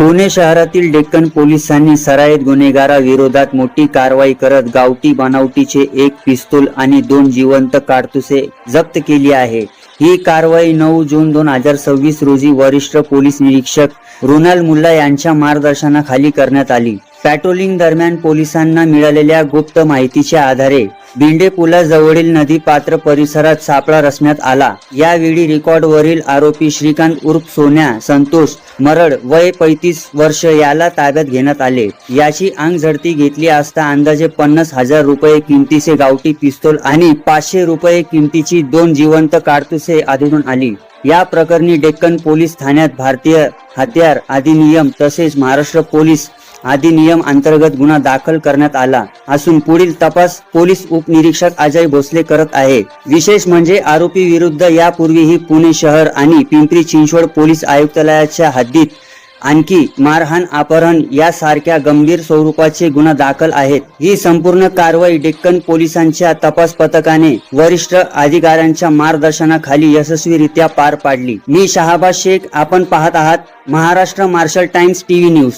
पुणे शहरातील डेक्कन पोलिसांनी सराईत गुन्हेगाराविरोधात मोठी कारवाई करत गावठी बनावटीचे एक पिस्तूल आणि 2 जिवंत काडतुसे जप्त केली आहे। ही कारवाई 9 जून 2026 रोजी वरिष्ठ पोलीस निरीक्षक रुनाल मुल्ला यांच्या मार्गदर्शनाखाली करण्यात आली। पॅट्रोलिंग दरम्यान पोलिसांना मिळालेल्या गुप्त माहितीच्या आधारे बिंडे पुलाजवळील नदी पात्र परिसरात सापळा रचण्यात आला। यावेळी रेकॉर्डवरील आरोपी श्रीकांत उर्फ सोन्या संतोष मरड वय 35 वर्ष याला ताब्यात घेण्यात आले। याची अंगझडती घेतली असता अंदाजे 50,000 रुपये किमतीचे गावठी पिस्तूल आणि 500 रुपये किमतीची 2 जिवंत काडतुसे आढळून आली। या प्रकरणी डेक्कन पोलीस ठाण्यात भारतीय हत्यार अधिनियम तसेच महाराष्ट्र पोलीस अधिनियम अंतर्गत गुन्हा दाखल करण्यात आला असून पुढील तपास पोलीस उपनिरीक्षक अजय भोसले करत आहे। विशेष म्हणजे आरोपी विरुद्ध यापूर्वीही पुणे शहर आणि पिंपरी चिंचवड पोलीस आयुक्तालयाच्या हद्दीत आणखी मारहाण अपहरण यासारख्या गंभीर स्वरूपाचे गुन्हा दाखल आहेत। ही संपूर्ण कारवाई डेक्कन पोलिसांच्या तपास पथकाने वरिष्ठ अधिकाऱ्यांच्या मार्गदर्शनाखाली यशस्वीरित्या पार पाडली। मी शहाबाज शेख, आपण पाहत आहात Maharashtra Marshal Times TV news.